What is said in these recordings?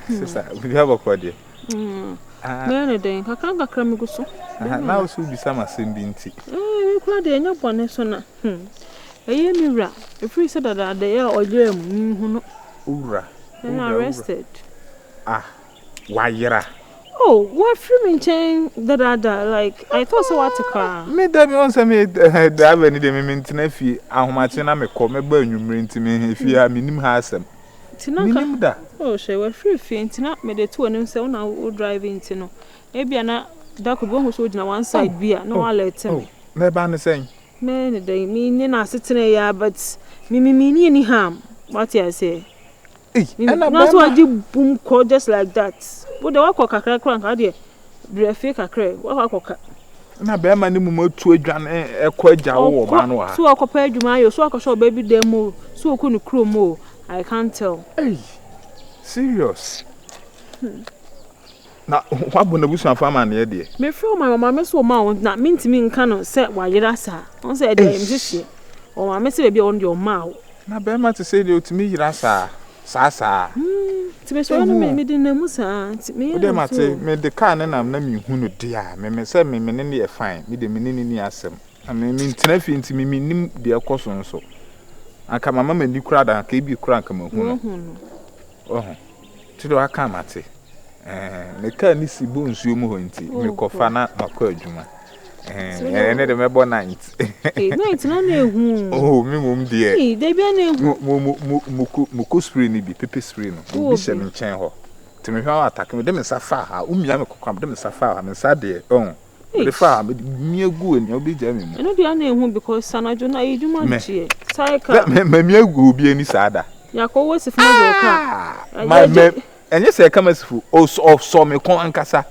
sister, we have a quaddy. Many day, I can't get me go so. Now, so be some assembly. Quite a young one, son. A year mirror, if we said that they are or you, who Ura, and arrested. Why, yera. Oh, what free chain that like I thought so what to cry. Made them also made the any maintenance fee. How much I may come a burn you bring to me if you are minimum has them. Tinaka. Oh, she were free fainting up made the 2 and 7 hour driving to know. Maybe I'm not that could go who on one side beer, no, I'll let him. Never saying. Many day meaning I sit in a yard, but me any harm. What I say? And I'm not what you boom call just like that. But the walk a crack, idea. Do a fake a crack. What na be ma ni mu tu adwan ekwaja wo ma so akopa adwuma yo so akosho baby demo so okunu kromo I can't tell. Hey, serious. Na wabo na busu afama na ye de. Me feel my mama me so ma na mintimi nka no se wa yira sa. On say dey mhihie. O ma me se be on your ma. Na be ma to say dey otimi yira sa. Sa. Tibe so no me de na musa. Me dey ma te me de car na na me hu no dia. Me say me ne ne e fine. Me de me ne ni asem. Me ntena fi ntimi me nim de ekoso nso. Aka mama mani kura da ka ebi kura nka mahu no. Oh. Tido aka mate. Me ka ni sibo nsuo mu ho nti me kofa na makọ adwuma. Ene de mebo night. Night na na ehu. Oh, me mum de. De bia na ehu. Muku spray ni bi pepper spray no. Bi she me nchen ho. Ti me hwa attack me de me safa ha. Umia me kokwa de me safa ha. Me sa de. Oh. The farm, me go and you'll be jamming. I know the name because Sanajo na iduma nchie. Saika. Me go be any sada. Yako was if car. My and yes, I come as full. Oh, so me kon ankasa.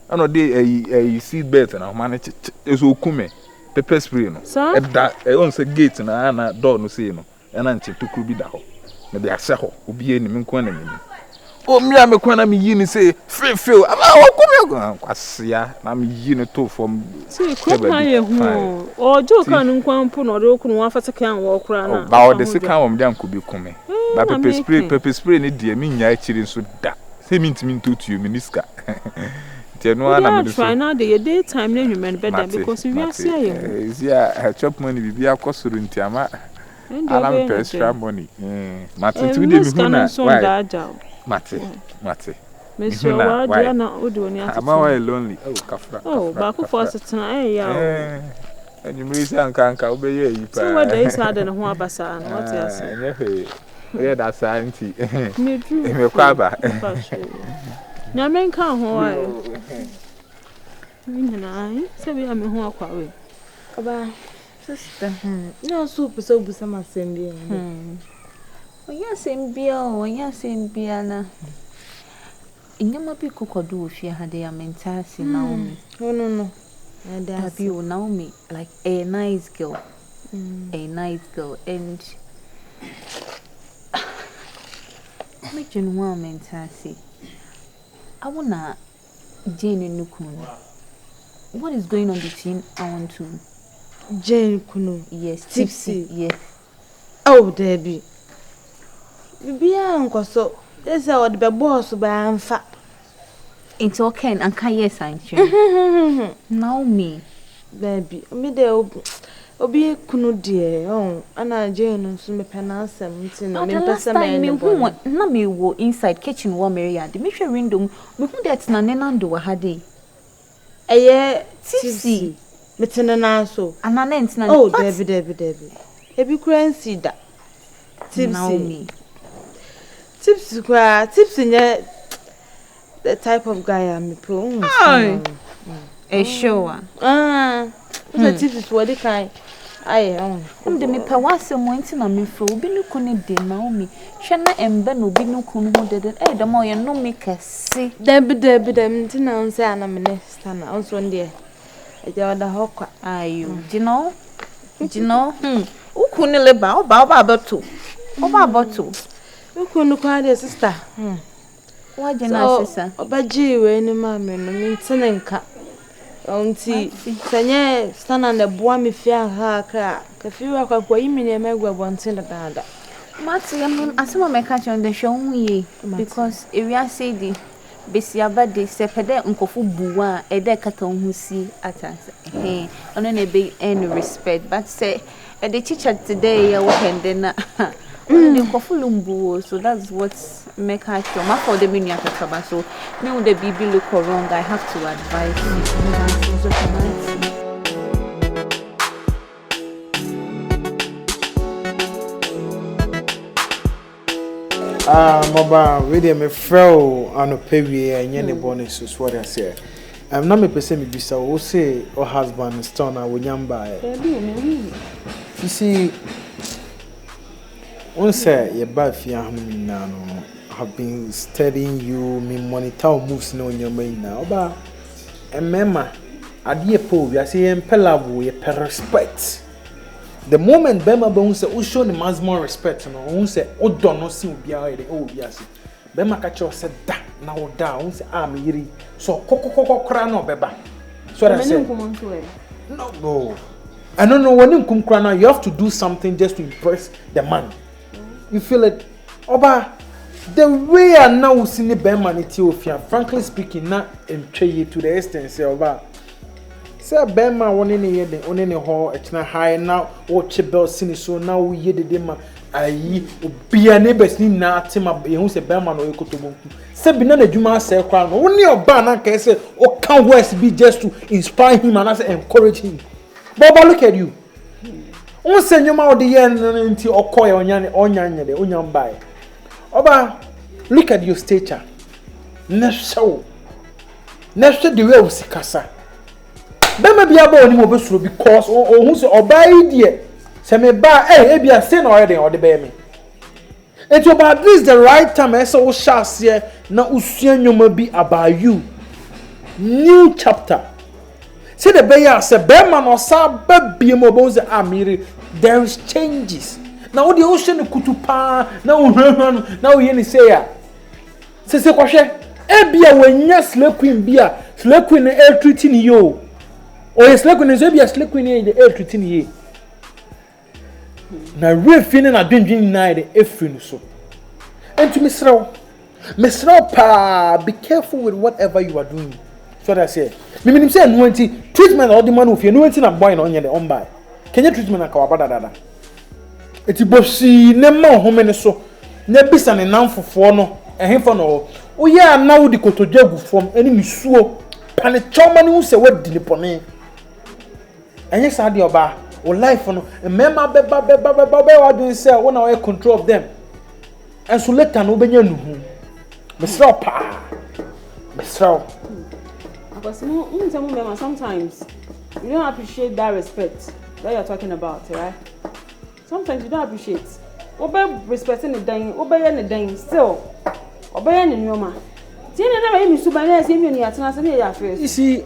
Ano dey a seat belt na manage is okume. Pepper spray no. E da e on say gate na door no say no. E na nche tuku bi da ho. Me dey ase ho. Obi eni me kon na me. Oh, me am kwana me yi ni say feel okumi kwasia na me yi ni to from see kwama ye hu ojo kan nkwanpo na ode okunu afata kan wo kura na ba ode se kan wo me dem ko bi kume ba pepper spray ni de me nya akiri nso da se mi ntimi ntotu me niska tie no na me try na the daytime na human better because we are here is ya chop money bi akosoro ntiama alam extra money mate tu de mi hu na Mate. Monsieur Wadiana Udoni. I'm always lonely. Oh, Kafra. Oh, Baku for tonight. And you may say, Uncle, obey you. So, what days had in Huabasa? What is it? That's auntie. Me, Quaba. Namen can't hold. And I say, we are in Huaqua. Kaba, sister. No soup so be some assembly. Yes, in Biana. In your mobile cocoa, if you had a mentality, Naomi. No. And that you Naomi like a nice girl. A nice girl. And make you one mentality. I wanna Jane and Nukun. What is going on between I want to Jane Kunu? Yes, Tipsy. Yes. Oh, Debbie. Bia nko so ese o de boss ba amfa into okay and can yes anche Naomi baby me de obi kunu de ana je no so me penance mti no me pesa me hu na me wo inside kitchen wo me yard me hwe window me hu that na nenando wa hade eye Tipsy me tenana so anana ntina oh Debbie ebi kransi da Tipsy Naomi Tipsy nye the type of guy I'm pro. A shower. The Tipsy what the kind. De me pa wase mo nti na me fro obi no kone de Naomi. Hwe na embe no obi no kunu ho de de mo ye no me kese. Debi nti na nse ana me next na onso nde. E je oda hokwa. Ayo. Jino. Ukunu leba oba beto. Oba beto. Ukunu kwa de sister. Waje na sister. Obaji we ni maame no me ntene nka. Onti senye stana na boa me fia ha kra. Ka fiwa kwa yimi ne megwa bontin da dada. Mati, asema me catch on the show because area say the besiaba de sepede nkofu buwa ede kata onhusi atase ono na be any respect but say the teacher today ya weekend na the nkofu lumbu so that's what make her sure ma for the menu ataba so me would the baby look wrong I have to advise Maba, we dey me frau anopewie enye ne bonus so what I say. Na me pese me bisa wo say o husband STUNNA wonyamba. You see, one say your bad fie ahun na no have been studying you, me monitor moves no your main now. Oba emema ade po we say empelavo ye per respect. The moment Bema Bone say, "Oh, show the man's more respect," and who say, "Oh, don't know see be already." Oh, yes. Bema catch us said that now down. Say, "Ah, me yiri." So, koko krano beba. So I said, "No. I don't know when you come krana, you have to do something just to impress the man. You feel it, Oba. The way I now see the Bema Ethiopia, frankly speaking, not entry to the extent say Oba." Say Bema one in the year, on any hall, it's not high now, or Chibel Sini, so now we hear the dema. Aye, be a neighbor's name now, Timma, who's a Bema or Kotobu. Say, Binana Juma say, crown, only your banner can say, or can't West be just to inspire him and as encourage him. Baba, look at you. On send your mouth the end until or coy on yan by. Oba, look at your stature. Next the way of Sikasa. Bema be abo ni mo besuro because who say obai die say me ba e bia say na already or the be me it about this the right time I say wo shas here na usua nyoma bi about you new chapter say the be ya say bema no sa ba bi mo bo say amiri there is changes na wo de o hye ne kutupa na wo hwehwan na wo ye ni say ya say kwahwe e bia wanya slay queen bia slay queen e treating you. Oh, yes, like when you be a slick in the air treating ye. Now, real feeling I didn't deny the effing so. And to Miss Row, be careful with whatever you are doing. So that I say, Mimi say, no treatment or the man with you, no one I'm buying on your own buy. Can you treatment like our brother? It's bossy, no more home so. Never be an enough for no, and him for no. Oh, yeah, now the Kotojagu from any Misuo. Panichomani who say what did it and yes, I oba or life on remember beba what doing say when I control of them. And so let an obey you. Mr. Sometimes you don't appreciate that respect that you're talking about, right? Sometimes you don't appreciate. Obey respecting the dying, obey the dying still. Obey the normal. You see,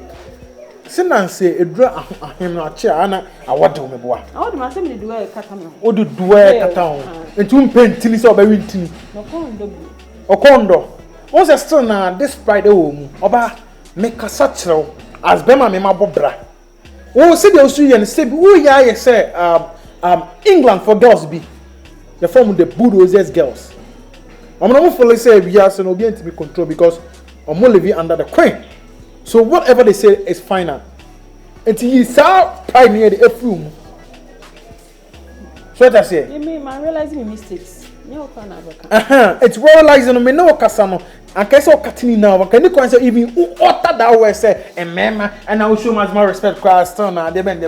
Sinan say a draw him not chair, Anna, I want to me boy. I want my family to do a catamount. Oh, do a town and 2 pennies or very tin. O condo. Was a STUNNA this Friday home, Oba make a satchel as Bema me my bobra. Oh, say the Australian say, oh, yeah, say, England for girls be the form of the bulldozers girls. I'm not fully say we are so going to be controlled because I'm only living under the queen. So whatever they say is final. Until he saw pioneer the room. So what I say? You mean I realizing my mistakes. It's realizing me no casano. And case of cutting now. Can you consider even who utter that way say and mema and I will show much more respect for STUNNA. They bend.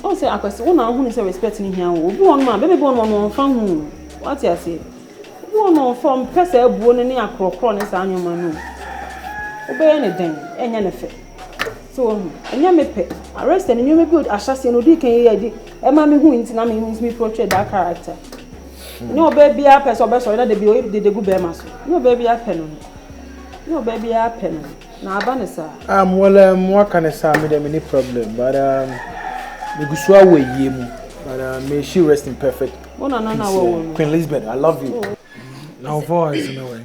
Oh, say I question one who is respecting here. One man, baby born one from what you say. One from Pesa born in a cross annual manu. Obey anything, anything. So, and you may pay. Arrest and you may build a chassis and you can hear a mammy who in Tinami means me portray that character. No baby up as or best or that they be the good bear muscle. No baby up pen. No baby up pen. Now, Vanessa. Well, what can I say? I made any problem, but the Guswa way, but may she rest in perfect. Queen Elizabeth, I love you. Now, voice in a way.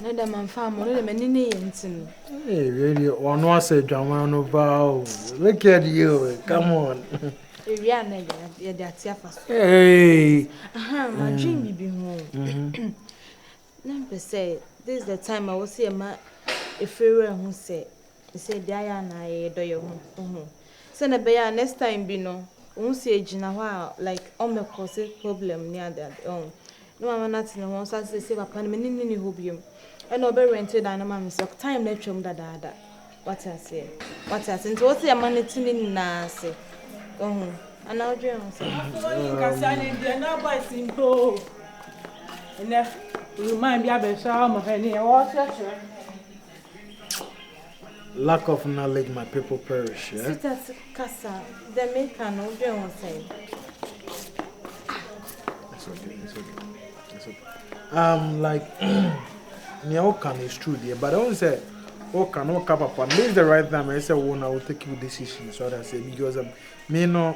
No, the man farm, no, the man in the end. Hey, really, one was a drama no bow. Look at you, come on. We are not that's your first. Hey, My dream be home. Number say, this is the time I will see a man if we were who say, Diana, I do your home. Send a bear next time be no, won't see a while like on the cause problem near that own. No, I'm not in the ones as they say upon many hobium. And no better rented and a mammy sock time let chum da. What I say? What I say? What's your money to me now? Say, and now, Jones. And if you mind be able to show my penny, what's your lack of knowledge, my people perish. Yeah? Sit at Casa, the maker, no Jones say. It's okay. Like, Nyokan is true there, but I don't say, oh, cannot cap upon this is the right time. I say, oh, I will take you decision. So I say, because me no,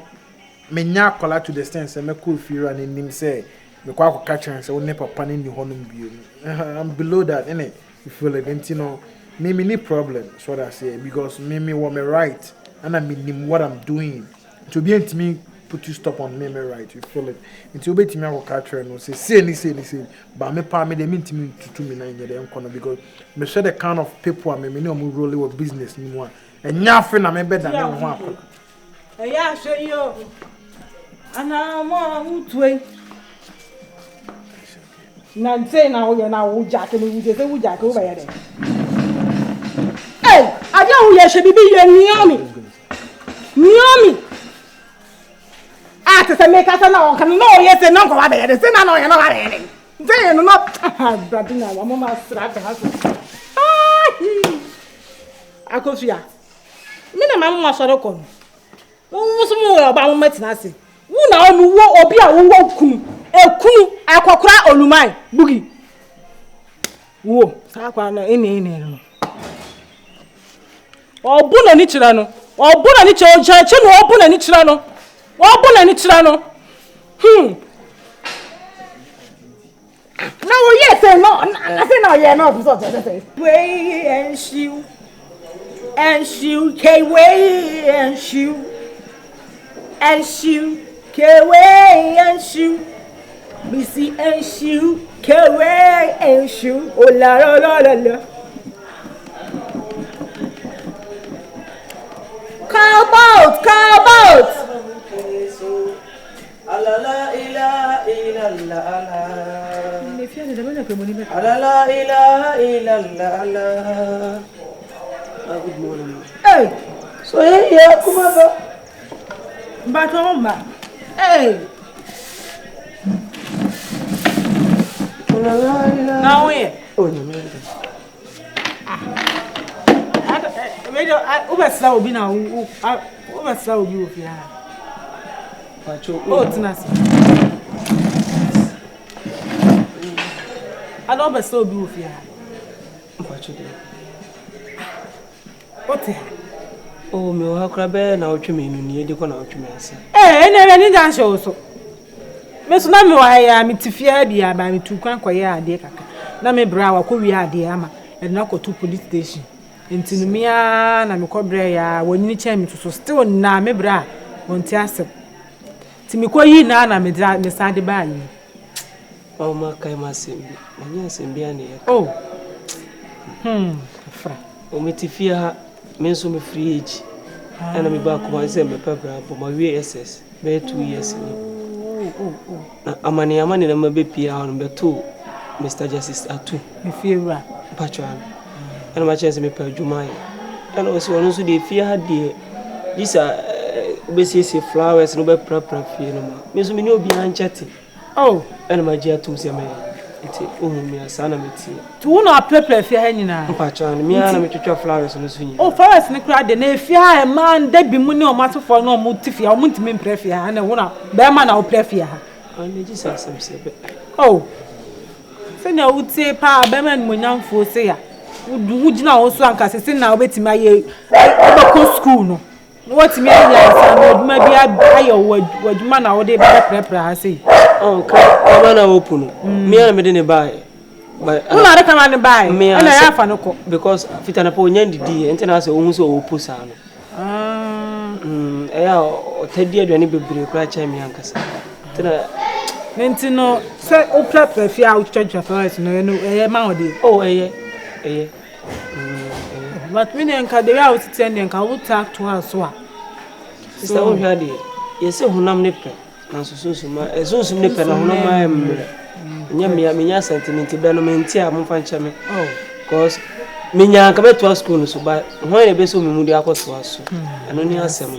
me nya kola to the extent, say, me cool fear and in him say, me kwa catch and say, oh, never panning the honum view. I'm below that, innit? You feel like, you know, me need problem. So I say, because me want me right, and I mean what I'm doing. To be into me, put you stop on me right, you feel it. Until you bet me I will catch her and say, but me pa me they mean to me to me na in the corner because me share the kind of people I me no move rolling with business anymore. And nothing na me better than one. Yeah, show you. And I'm on way. Now say now you now Jack and we just say Jack over there. Hey, I don't hear she be you near me. To make us know can know yes and no go there. Say no you know anything. Say no brother na mama strap house. Akofia. Me na mama soro ko. Wo so mo ba mo matina se. Wo na onu wo obi a wo kunu. Ekunu akokora olumai bugi. Wo sa kwa na ene no. Obu na ni kira no. Obu na ni che no obu na ni kira no. What bonnet it's no? No, yes, and no, nothing. No, yeah, no, way and shoe, can way and shoe, can way and shoe, Missy and shoe, can way and shoe, oh la la la la. Cowboat. La la ilaha illallah. La la ilaha illallah. Good morning. Hey. So yeah, come on. Back home, ma. Hey. Now where? Oh, you mean? Ubesla obi na ubesla obi ofia. Oh, tinasi. I don't besla obi ofia. Mpacho de. Ote. Oh, me o hakra be na otwe me nuni e de ko na otwe me ase. Ene ni dan show so. Me so na me wa ya me tifia bia ba me tu kwan koye ade kaka. Na me bra wa ko wi ade ama. E na ko to police station. Intinumia na me kobre ya wonyini chemi to so still na me bra wonti asem ti me koyi na me dra me sade ba yi o ma kai ma sembi manya sembi ane oh fra o metifia ha me so me free age ana me ba ko se me pebra bo ma wi ss be 2 years ni amani na ma be pia ha no be to Mr. Justice ATUU me fiewra patron and my chance me per Jumai. And also the fear dear. These are basically flowers, no better fee no more. Miss me no behind chatting. Oh, and my dear to see me. It's me a son of it. To not prepare for any now. Patron, me and me to flowers on the swing. Oh, first, and cried the name fear a man, there be money or matter for no motive. I want to mean prefer and I want to bear man, I'll prefer. And just have some say. Oh, then I would say, Pa, Beman, when young for say. Would you also say now bet my school no? What me maybe I buy your word man or they better prepare say. Oh, man open. Me and me didn't buy. but who are come and buy and I have an oko because fitana po nyandi di enti na se ohun so opusa no eya o tadi aduane bebre kura cha mi ankasa tena nenti no say o prepare fi a church first no ma odi but when enka dey out ten enka wo talk to us so sister o hwa dey yesi honam ne pe na susuma esunsun ne pe na honam amre nya me sentiment be no menti a momfa nche me cause me nya ka beto school no so ba ho e be so me mu di akoso aso ano ni asem